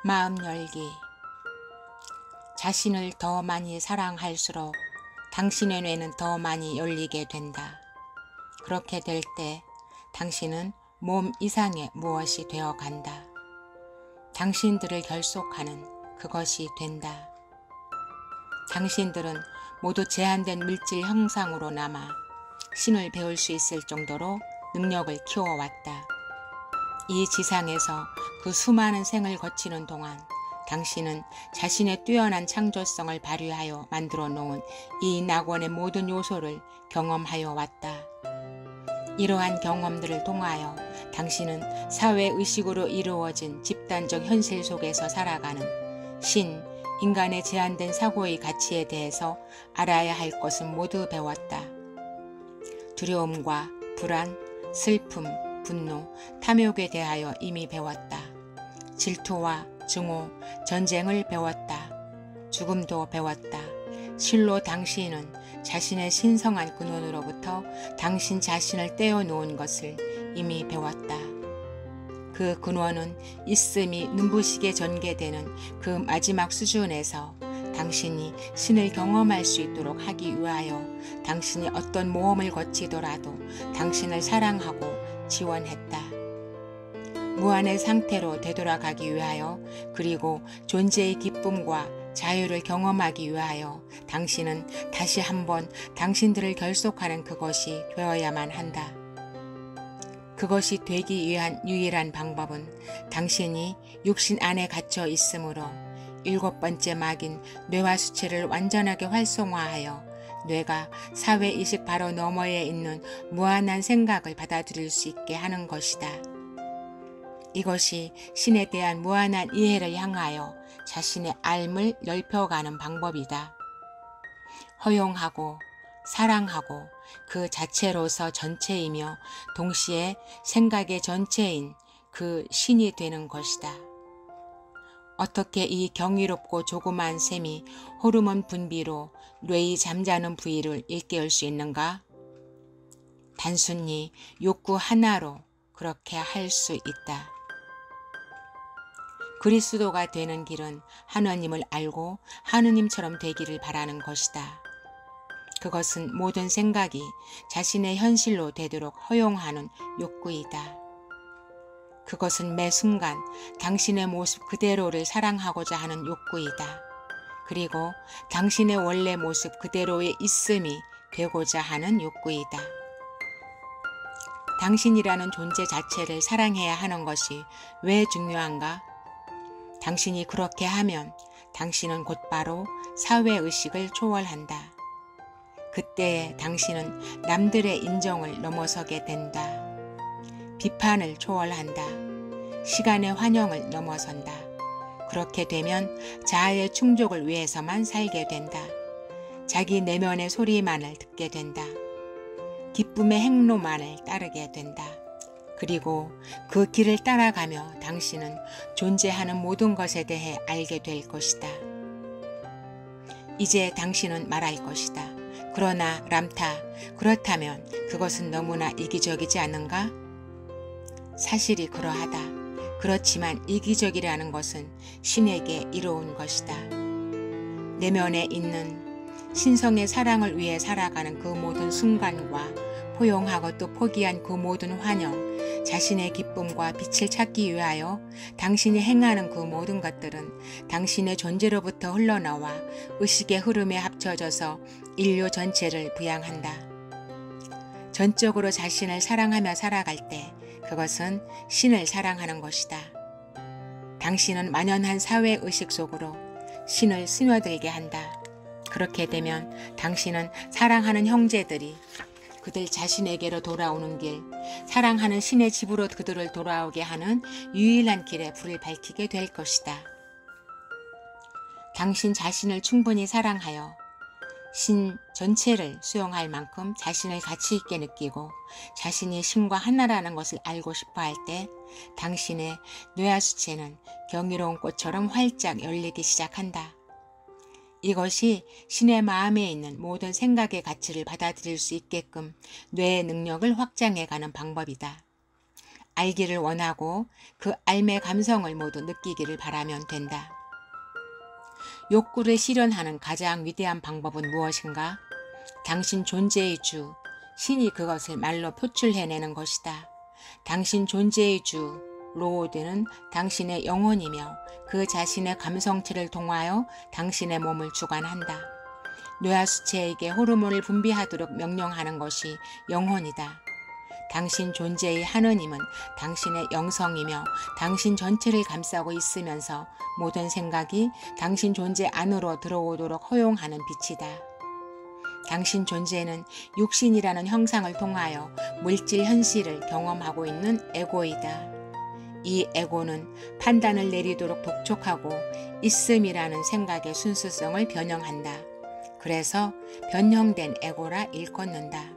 마음 열기. 자신을 더 많이 사랑할수록 당신의 뇌는 더 많이 열리게 된다. 그렇게 될 때 당신은 몸 이상의 무엇이 되어 간다. 당신들을 결속하는 그것이 된다. 당신들은 모두 제한된 물질 형상으로 남아 신을 배울 수 있을 정도로 능력을 키워왔다. 이 지상에서 그 수많은 생을 거치는 동안 당신은 자신의 뛰어난 창조성을 발휘하여 만들어 놓은 이 낙원의 모든 요소를 경험하여 왔다. 이러한 경험들을 통하여 당신은 사회의식으로 이루어진 집단적 현실 속에서 살아가는 신, 인간의 제한된 사고의 가치에 대해서 알아야 할 것은 모두 배웠다. 두려움과 불안, 슬픔, 분노, 탐욕에 대하여 이미 배웠다. 질투와 증오, 전쟁을 배웠다. 죽음도 배웠다. 실로 당신은 자신의 신성한 근원으로부터 당신 자신을 떼어놓은 것을 이미 배웠다. 그 근원은 있음이 눈부시게 전개되는 그 마지막 수준에서 당신이 신을 경험할 수 있도록 하기 위하여 당신이 어떤 모험을 거치더라도 당신을 사랑하고 지원했다. 무한의 상태로 되돌아가기 위하여 그리고 존재의 기쁨과 자유를 경험하기 위하여 당신은 다시 한번 당신들을 결속하는 그것이 되어야만 한다. 그것이 되기 위한 유일한 방법은 당신이 육신 안에 갇혀 있으므로 7번째 막인 뇌와 수치를 완전하게 활성화하여 뇌가 사회의식 바로 너머에 있는 무한한 생각을 받아들일 수 있게 하는 것이다. 이것이 신에 대한 무한한 이해를 향하여 자신의 알을 넓혀가는 방법이다. 허용하고 사랑하고 그 자체로서 전체이며 동시에 생각의 전체인 그 신이 되는 것이다. 어떻게 이 경이롭고 조그만 셈이 호르몬 분비로 뇌의 잠자는 부위를 일깨울 수 있는가? 단순히 욕구 하나로 그렇게 할 수 있다. 그리스도가 되는 길은 하느님을 알고 하느님처럼 되기를 바라는 것이다. 그것은 모든 생각이 자신의 현실로 되도록 허용하는 욕구이다. 그것은 매 순간 당신의 모습 그대로를 사랑하고자 하는 욕구이다. 그리고 당신의 원래 모습 그대로의 있음이 되고자 하는 욕구이다. 당신이라는 존재 자체를 사랑해야 하는 것이 왜 중요한가? 당신이 그렇게 하면 당신은 곧바로 사회의식을 초월한다. 그때에 당신은 남들의 인정을 넘어서게 된다. 비판을 초월한다. 시간의 환영을 넘어선다. 그렇게 되면 자아의 충족을 위해서만 살게 된다. 자기 내면의 소리만을 듣게 된다. 기쁨의 행로만을 따르게 된다. 그리고 그 길을 따라가며 당신은 존재하는 모든 것에 대해 알게 될 것이다. 이제 당신은 말할 것이다. 그러나 람타, 그렇다면 그것은 너무나 이기적이지 않은가? 사실이 그러하다. 그렇지만 이기적이라는 것은 신에게 이로운 것이다. 내면에 있는 신성의 사랑을 위해 살아가는 그 모든 순간과 포용하고 또 포기한 그 모든 환영, 자신의 기쁨과 빛을 찾기 위하여 당신이 행하는 그 모든 것들은 당신의 존재로부터 흘러나와 의식의 흐름에 합쳐져서 인류 전체를 부양한다. 전적으로 자신을 사랑하며 살아갈 때 그것은 신을 사랑하는 것이다. 당신은 만연한 사회의식 속으로 신을 스며들게 한다. 그렇게 되면 당신은 사랑하는 형제들이 그들 자신에게로 돌아오는 길, 사랑하는 신의 집으로 그들을 돌아오게 하는 유일한 길에 불을 밝히게 될 것이다. 당신 자신을 충분히 사랑하여 신 전체를 수용할 만큼 자신을 가치 있게 느끼고 자신이 신과 하나라는 것을 알고 싶어 할 때 당신의 뇌하수체는 경이로운 꽃처럼 활짝 열리기 시작한다. 이것이 신의 마음에 있는 모든 생각의 가치를 받아들일 수 있게끔 뇌의 능력을 확장해가는 방법이다. 알기를 원하고 그 삶의 감성을 모두 느끼기를 바라면 된다. 욕구를 실현하는 가장 위대한 방법은 무엇인가? 당신 존재의 주, 신이 그것을 말로 표출해내는 것이다. 당신 존재의 주, 로드는 당신의 영혼이며 그 자신의 감성체를 통하여 당신의 몸을 주관한다. 뇌하수체에게 호르몬을 분비하도록 명령하는 것이 영혼이다. 당신 존재의 하느님은 당신의 영성이며 당신 전체를 감싸고 있으면서 모든 생각이 당신 존재 안으로 들어오도록 허용하는 빛이다. 당신 존재는 육신이라는 형상을 통하여 물질 현실을 경험하고 있는 에고이다. 이 에고는 판단을 내리도록 독촉하고 있음이라는 생각의 순수성을 변형한다. 그래서 변형된 에고라 일컫는다.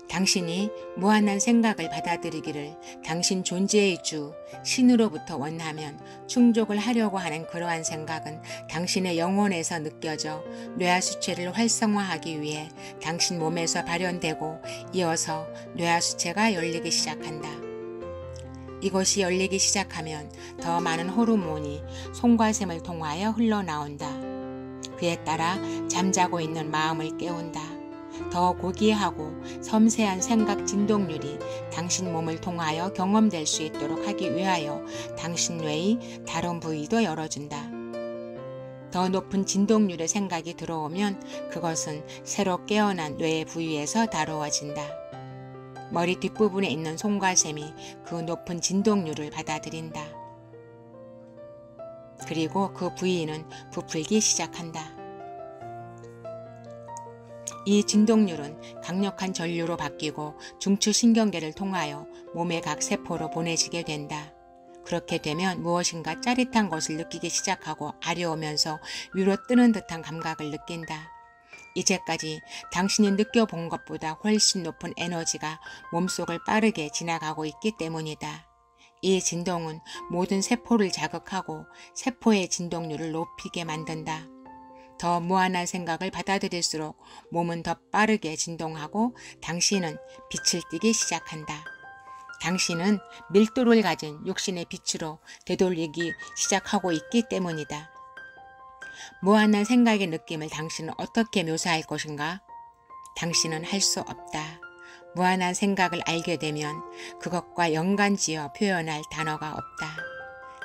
당신이 무한한 생각을 받아들이기를 당신 존재의 주, 신으로부터 원하면 충족을 하려고 하는 그러한 생각은 당신의 영혼에서 느껴져 뇌하수체를 활성화하기 위해 당신 몸에서 발현되고 이어서 뇌하수체가 열리기 시작한다. 이것이 열리기 시작하면 더 많은 호르몬이 송과샘을 통하여 흘러나온다. 그에 따라 잠자고 있는 마음을 깨운다. 더 고귀하고 섬세한 생각 진동률이 당신 몸을 통하여 경험될 수 있도록 하기 위하여 당신 뇌의 다른 부위도 열어준다. 더 높은 진동률의 생각이 들어오면 그것은 새로 깨어난 뇌의 부위에서 다루어진다. 머리 뒷부분에 있는 송과샘이 그 높은 진동률을 받아들인다. 그리고 그 부위는 부풀기 시작한다. 이 진동률은 강력한 전류로 바뀌고 중추신경계를 통하여 몸의 각 세포로 보내지게 된다. 그렇게 되면 무엇인가 짜릿한 것을 느끼기 시작하고 아려오면서 위로 뜨는 듯한 감각을 느낀다. 이제까지 당신이 느껴본 것보다 훨씬 높은 에너지가 몸속을 빠르게 지나가고 있기 때문이다. 이 진동은 모든 세포를 자극하고 세포의 진동률을 높이게 만든다. 더 무한한 생각을 받아들일수록 몸은 더 빠르게 진동하고 당신은 빛을 띠기 시작한다. 당신은 밀도를 가진 육신의 빛으로 되돌리기 시작하고 있기 때문이다. 무한한 생각의 느낌을 당신은 어떻게 묘사할 것인가? 당신은 할 수 없다. 무한한 생각을 알게 되면 그것과 연관지어 표현할 단어가 없다.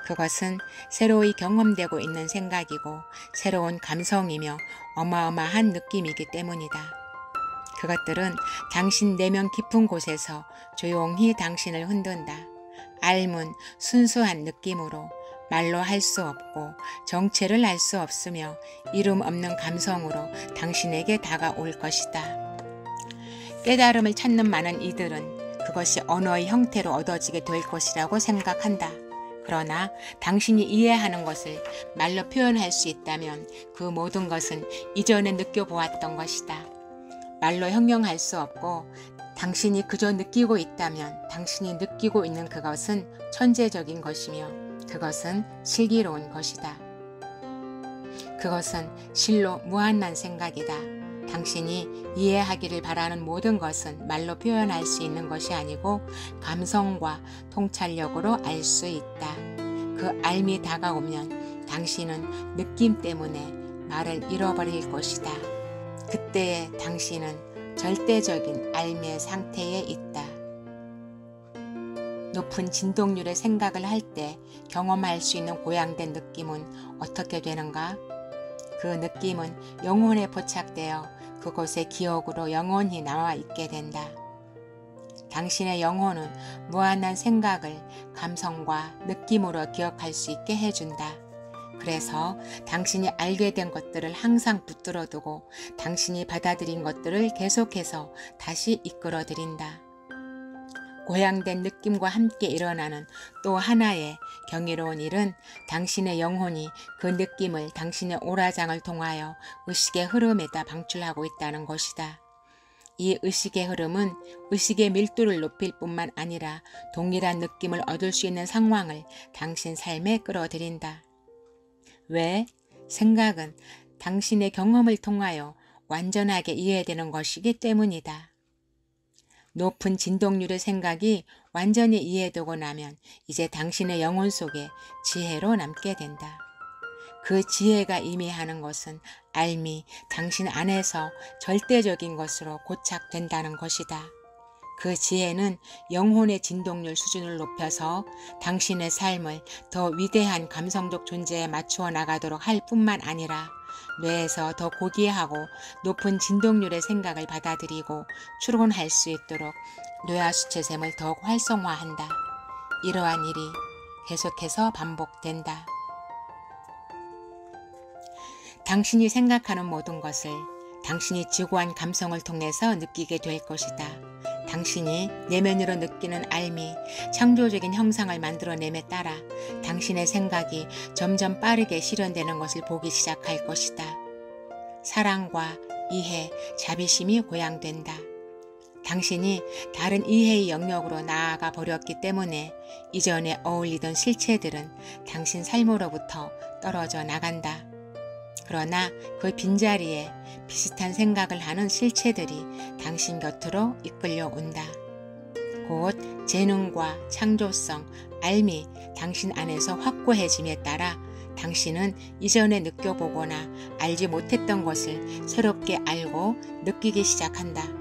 그것은 새로이 경험되고 있는 생각이고 새로운 감성이며 어마어마한 느낌이기 때문이다. 그것들은 당신 내면 깊은 곳에서 조용히 당신을 흔든다. 알문 순수한 느낌으로 말로 할 수 없고 정체를 알 수 없으며 이름 없는 감성으로 당신에게 다가올 것이다. 깨달음을 찾는 많은 이들은 그것이 언어의 형태로 얻어지게 될 것이라고 생각한다. 그러나 당신이 이해하는 것을 말로 표현할 수 있다면 그 모든 것은 이전에 느껴보았던 것이다. 말로 형용할 수 없고 당신이 그저 느끼고 있다면 당신이 느끼고 있는 그것은 천재적인 것이며 그것은 슬기로운 것이다. 그것은 실로 무한한 생각이다. 당신이 이해하기를 바라는 모든 것은 말로 표현할 수 있는 것이 아니고 감성과 통찰력으로 알 수 있다. 그 알미 다가오면 당신은 느낌 때문에 말을 잃어버릴 것이다. 그때의 당신은 절대적인 알미의 상태에 있다. 높은 진동률의 생각을 할 때 경험할 수 있는 고양된 느낌은 어떻게 되는가? 그 느낌은 영혼에 포착되어 그곳의 기억으로 영원히 남아 있게 된다. 당신의 영혼은 무한한 생각을 감성과 느낌으로 기억할 수 있게 해준다. 그래서 당신이 알게 된 것들을 항상 붙들어두고 당신이 받아들인 것들을 계속해서 다시 이끌어들인다. 고양된 느낌과 함께 일어나는 또 하나의 경이로운 일은 당신의 영혼이 그 느낌을 당신의 오라장을 통하여 의식의 흐름에다 방출하고 있다는 것이다. 이 의식의 흐름은 의식의 밀도를 높일 뿐만 아니라 동일한 느낌을 얻을 수 있는 상황을 당신 삶에 끌어들인다. 왜? 생각은 당신의 경험을 통하여 완전하게 이해되는 것이기 때문이다. 높은 진동률의 생각이 완전히 이해되고 나면 이제 당신의 영혼 속에 지혜로 남게 된다. 그 지혜가 의미하는 것은 알미, 당신 안에서 절대적인 것으로 고착된다는 것이다. 그 지혜는 영혼의 진동률 수준을 높여서 당신의 삶을 더 위대한 감성적 존재에 맞추어 나가도록 할 뿐만 아니라 뇌에서 더 고귀하고 높은 진동률의 생각을 받아들이고 추론할 수 있도록 뇌하수체샘을 더욱 활성화한다. 이러한 일이 계속해서 반복된다. 당신이 생각하는 모든 것을 당신이 지고한 감성을 통해서 느끼게 될 것이다. 당신이 내면으로 느끼는 알미, 창조적인 형상을 만들어냄에 따라 당신의 생각이 점점 빠르게 실현되는 것을 보기 시작할 것이다. 사랑과 이해, 자비심이 고양된다. 당신이 다른 이해의 영역으로 나아가 버렸기 때문에 이전에 어울리던 실체들은 당신 삶으로부터 떨어져 나간다. 그러나 그 빈자리에 비슷한 생각을 하는 실체들이 당신 곁으로 이끌려 온다. 곧 재능과 창조성, 알미, 당신 안에서 확고해짐에 따라 당신은 이전에 느껴보거나 알지 못했던 것을 새롭게 알고 느끼기 시작한다.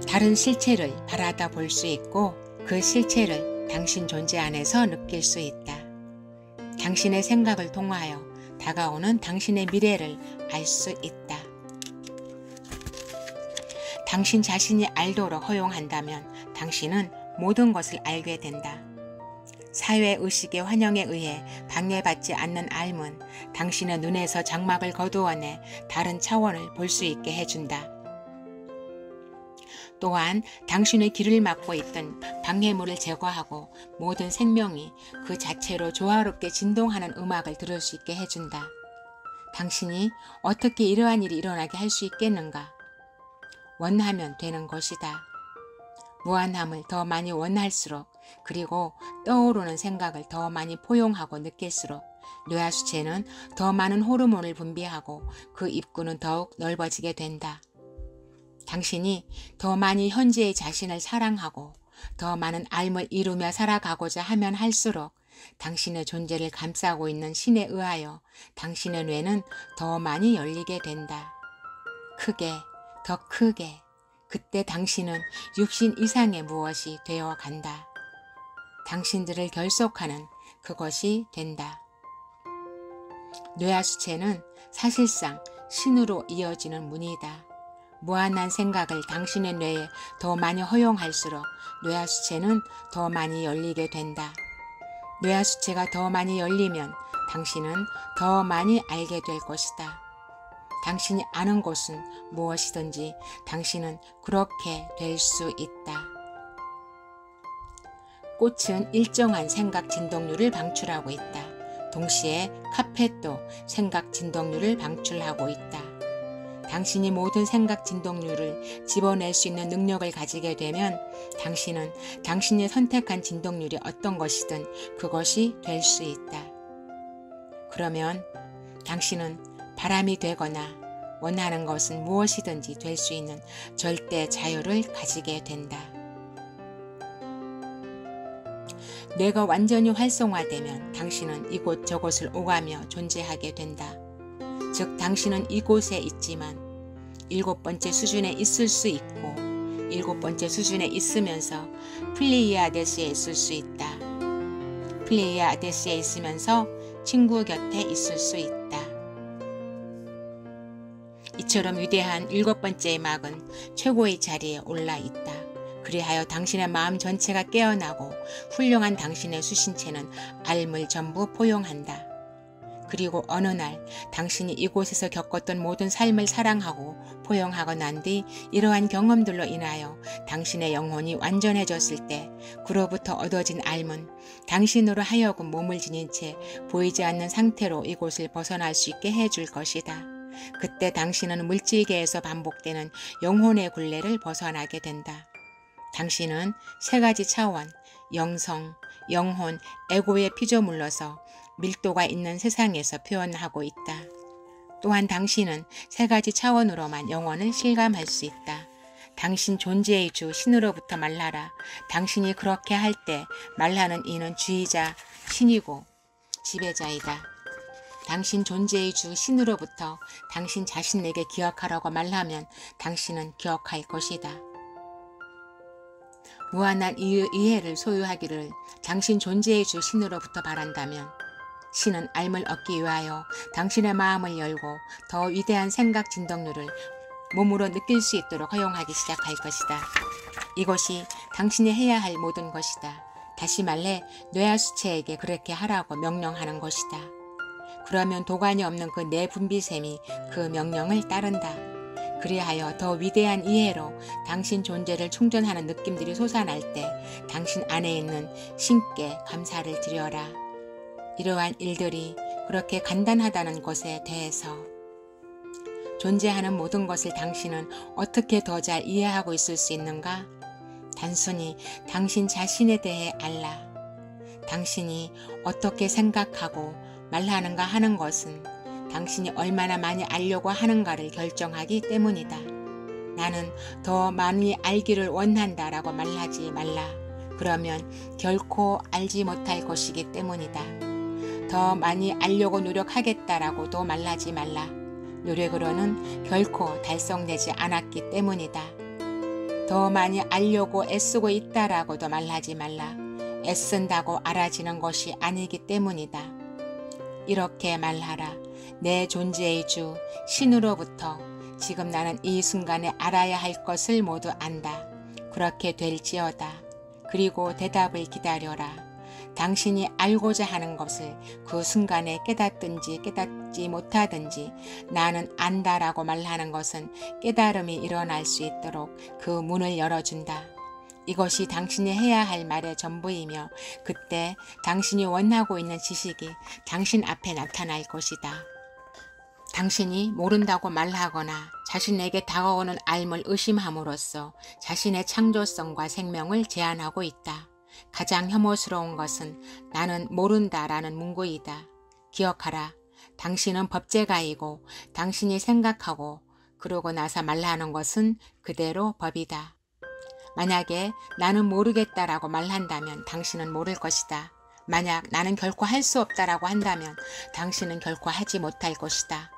다른 실체를 바라다 볼 수 있고 그 실체를 당신 존재 안에서 느낄 수 있다. 당신의 생각을 통하여 다가오는 당신의 미래를 알 수 있다. 당신 자신이 알도록 허용한다면 당신은 모든 것을 알게 된다. 사회의식의 환영에 의해 방해받지 않는 알은 당신의 눈에서 장막을 거두어내 다른 차원을 볼 수 있게 해준다. 또한 당신의 길을 막고 있던 방해물을 제거하고 모든 생명이 그 자체로 조화롭게 진동하는 음악을 들을 수 있게 해준다. 당신이 어떻게 이러한 일이 일어나게 할 수 있겠는가? 원하면 되는 것이다. 무한함을 더 많이 원할수록 그리고 떠오르는 생각을 더 많이 포용하고 느낄수록 뇌하수체는 더 많은 호르몬을 분비하고 그 입구는 더욱 넓어지게 된다. 당신이 더 많이 현재의 자신을 사랑하고 더 많은 알을 이루며 살아가고자 하면 할수록 당신의 존재를 감싸고 있는 신에 의하여 당신의 뇌는 더 많이 열리게 된다. 크게, 더 크게. 그때 당신은 육신 이상의 무엇이 되어 간다. 당신들을 결속하는 그것이 된다. 뇌하수체는 사실상 신으로 이어지는 문이다. 무한한 생각을 당신의 뇌에 더 많이 허용할수록 뇌하수체는 더 많이 열리게 된다. 뇌하수체가 더 많이 열리면 당신은 더 많이 알게 될 것이다. 당신이 아는 것은 무엇이든지 당신은 그렇게 될 수 있다. 꽃은 일정한 생각 진동률을 방출하고 있다. 동시에 카펫도 생각 진동률을 방출하고 있다. 당신이 모든 생각 진동률을 집어낼 수 있는 능력을 가지게 되면 당신은 당신이 선택한 진동률이 어떤 것이든 그것이 될 수 있다. 그러면 당신은 바람이 되거나 원하는 것은 무엇이든지 될 수 있는 절대 자유를 가지게 된다. 뇌가 완전히 활성화되면 당신은 이곳저곳을 오가며 존재하게 된다. 즉 당신은 이곳에 있지만 7번째 수준에 있을 수 있고 7번째 수준에 있으면서 플레이아데스에 있을 수 있다. 플레이아데스에 있으면서 친구 곁에 있을 수 있다. 이처럼 위대한 7번째의 막은 최고의 자리에 올라 있다. 그리하여 당신의 마음 전체가 깨어나고 훌륭한 당신의 수신체는 알을 전부 포용한다. 그리고 어느 날 당신이 이곳에서 겪었던 모든 삶을 사랑하고 포용하고 난 뒤 이러한 경험들로 인하여 당신의 영혼이 완전해졌을 때 그로부터 얻어진 알은 당신으로 하여금 몸을 지닌 채 보이지 않는 상태로 이곳을 벗어날 수 있게 해줄 것이다. 그때 당신은 물질계에서 반복되는 영혼의 굴레를 벗어나게 된다. 당신은 세 가지 차원, 영성, 영혼, 에고의 피조물로서 밀도가 있는 세상에서 표현하고 있다. 또한 당신은 세 가지 차원으로만 영혼을 실감할 수 있다. 당신 존재의 주 신으로부터 말하라. 당신이 그렇게 할 때 말하는 이는 주이자 신이고 지배자이다. 당신 존재의 주 신으로부터 당신 자신에게 기억하라고 말하면 당신은 기억할 것이다. 무한한 이해를 소유하기를 당신 존재의 주 신으로부터 바란다면 신은 알을 얻기 위하여 당신의 마음을 열고 더 위대한 생각 진동률을 몸으로 느낄 수 있도록 허용하기 시작할 것이다. 이것이 당신이 해야 할 모든 것이다. 다시 말해 뇌하수체에게 그렇게 하라고 명령하는 것이다. 그러면 도관이 없는 그 내분비샘이 그 명령을 따른다. 그리하여 더 위대한 이해로 당신 존재를 충전하는 느낌들이 솟아날 때 당신 안에 있는 신께 감사를 드려라. 이러한 일들이 그렇게 간단하다는 것에 대해서 존재하는 모든 것을 당신은 어떻게 더 잘 이해하고 있을 수 있는가? 단순히 당신 자신에 대해 알라. 당신이 어떻게 생각하고 말하는가 하는 것은 당신이 얼마나 많이 알려고 하는가를 결정하기 때문이다. 나는 더 많이 알기를 원한다 라고 말하지 말라. 그러면 결코 알지 못할 것이기 때문이다. 더 많이 알려고 노력하겠다라고도 말하지 말라. 노력으로는 결코 달성되지 않았기 때문이다. 더 많이 알려고 애쓰고 있다라고도 말하지 말라. 애쓴다고 알아지는 것이 아니기 때문이다. 이렇게 말하라. 내 존재의 주 신으로부터 지금 나는 이 순간에 알아야 할 것을 모두 안다. 그렇게 될지어다. 그리고 대답을 기다려라. 당신이 알고자 하는 것을 그 순간에 깨닫든지 깨닫지 못하든지 나는 안다라고 말하는 것은 깨달음이 일어날 수 있도록 그 문을 열어준다. 이것이 당신이 해야 할 말의 전부이며 그때 당신이 원하고 있는 지식이 당신 앞에 나타날 것이다. 당신이 모른다고 말하거나 자신에게 다가오는 알을 의심함으로써 자신의 창조성과 생명을 제한하고 있다. 가장 혐오스러운 것은 나는 모른다라는 문구이다. 기억하라. 당신은 법제가이고 당신이 생각하고 그러고 나서 말하는 것은 그대로 법이다. 만약에 나는 모르겠다라고 말한다면 당신은 모를 것이다. 만약 나는 결코 할 수 없다라고 한다면 당신은 결코 하지 못할 것이다.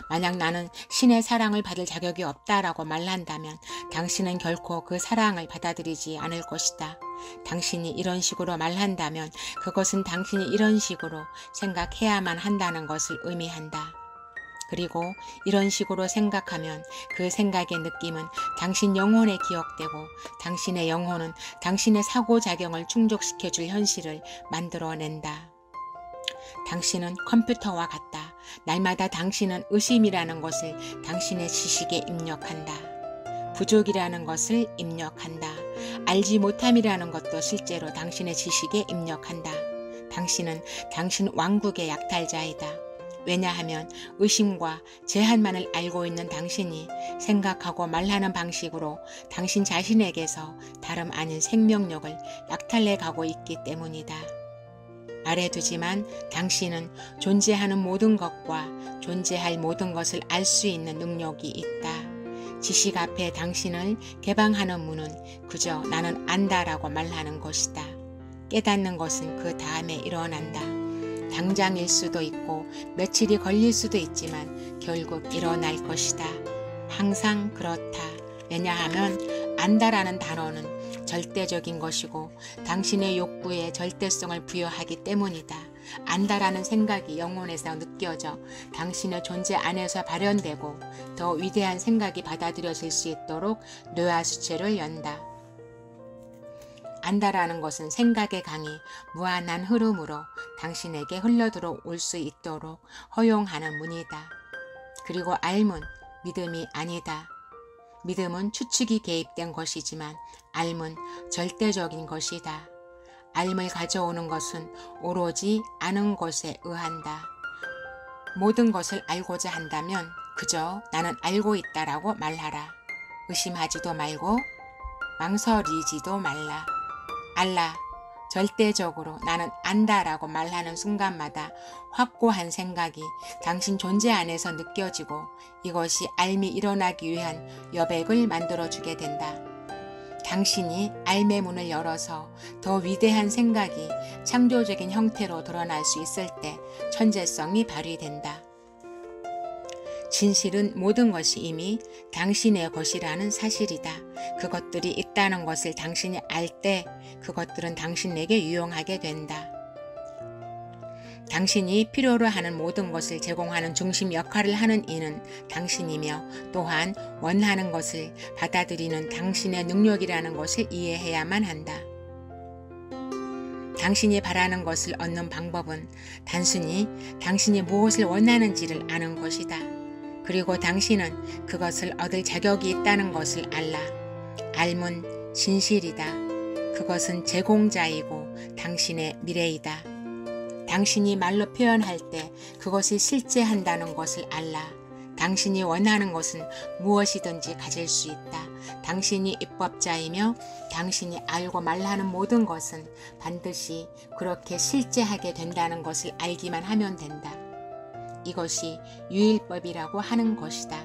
만약 나는 신의 사랑을 받을 자격이 없다라고 말한다면 당신은 결코 그 사랑을 받아들이지 않을 것이다. 당신이 이런 식으로 말한다면 그것은 당신이 이런 식으로 생각해야만 한다는 것을 의미한다. 그리고 이런 식으로 생각하면 그 생각의 느낌은 당신 영혼에 기억되고 당신의 영혼은 당신의 사고작용을 충족시켜줄 현실을 만들어낸다. 당신은 컴퓨터와 같다. 날마다 당신은 의심이라는 것을 당신의 지식에 입력한다. 부족이라는 것을 입력한다. 알지 못함이라는 것도 실제로 당신의 지식에 입력한다. 당신은 당신 왕국의 약탈자이다. 왜냐하면 의심과 제한만을 알고 있는 당신이 생각하고 말하는 방식으로 당신 자신에게서 다름 아닌 생명력을 약탈해 가고 있기 때문이다. 말해두지만 당신은 존재하는 모든 것과 존재할 모든 것을 알 수 있는 능력이 있다. 지식 앞에 당신을 개방하는 문은 그저 나는 안다라고 말하는 것이다. 깨닫는 것은 그 다음에 일어난다. 당장일 수도 있고 며칠이 걸릴 수도 있지만 결국 일어날 것이다. 항상 그렇다. 왜냐하면 안다라는 단어는 절대적인 것이고 당신의 욕구에 절대성을 부여하기 때문이다. 안다라는 생각이 영혼에서 느껴져 당신의 존재 안에서 발현되고 더 위대한 생각이 받아들여질 수 있도록 뇌하수체를 연다. 안다라는 것은 생각의 강이 무한한 흐름으로 당신에게 흘러들어올 수 있도록 허용하는 문이다. 그리고 알문, 믿음이 아니다. 믿음은 추측이 개입된 것이지만 알문 절대적인 것이다. 알을 가져오는 것은 오로지 아는 것에 의한다. 모든 것을 알고자 한다면 그저 나는 알고 있다라고 말하라. 의심하지도 말고 망설이지도 말라. 알라. 절대적으로 나는 안다라고 말하는 순간마다 확고한 생각이 당신 존재 안에서 느껴지고 이것이 알미 일어나기 위한 여백을 만들어주게 된다. 당신이 알매 문을 열어서 더 위대한 생각이 창조적인 형태로 드러날 수 있을 때 천재성이 발휘된다. 진실은 모든 것이 이미 당신의 것이라는 사실이다. 그것들이 있다는 것을 당신이 알 때 그것들은 당신에게 유용하게 된다. 당신이 필요로 하는 모든 것을 제공하는 중심 역할을 하는 이는 당신이며 또한 원하는 것을 받아들이는 당신의 능력이라는 것을 이해해야만 한다. 당신이 바라는 것을 얻는 방법은 단순히 당신이 무엇을 원하는지를 아는 것이다. 그리고 당신은 그것을 얻을 자격이 있다는 것을 알라. 알문 진실이다. 그것은 제공자이고 당신의 미래이다. 당신이 말로 표현할 때 그것이 실제한다는 것을 알라. 당신이 원하는 것은 무엇이든지 가질 수 있다. 당신이 입법자이며 당신이 알고 말하는 모든 것은 반드시 그렇게 실제하게 된다는 것을 알기만 하면 된다. 이것이 유일법이라고 하는 것이다.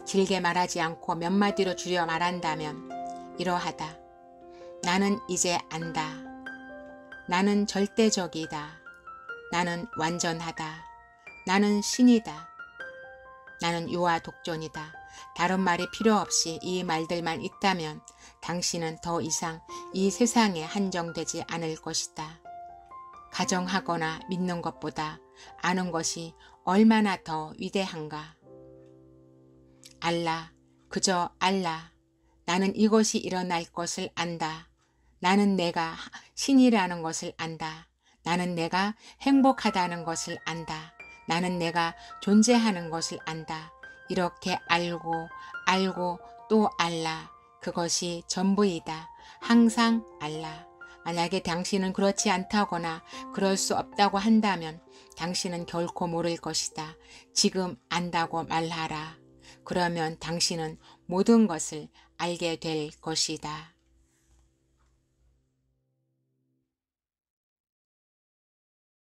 길게 말하지 않고 몇 마디로 줄여 말한다면 이러하다. 나는 이제 안다. 나는 절대적이다. 나는 완전하다. 나는 신이다. 나는 유아 독존이다. 다른 말이 필요 없이 이 말들만 있다면 당신은 더 이상 이 세상에 한정되지 않을 것이다. 가정하거나 믿는 것보다 아는 것이 얼마나 더 위대한가. 알라, 그저 알라. 나는 이것이 일어날 것을 안다. 나는 내가 신이라는 것을 안다. 나는 내가 행복하다는 것을 안다. 나는 내가 존재하는 것을 안다. 이렇게 알고 또 알라. 그것이 전부이다. 항상 알라. 만약에 당신은 그렇지 않다거나 그럴 수 없다고 한다면 당신은 결코 모를 것이다. 지금 안다고 말하라. 그러면 당신은 모든 것을 알게 될 것이다.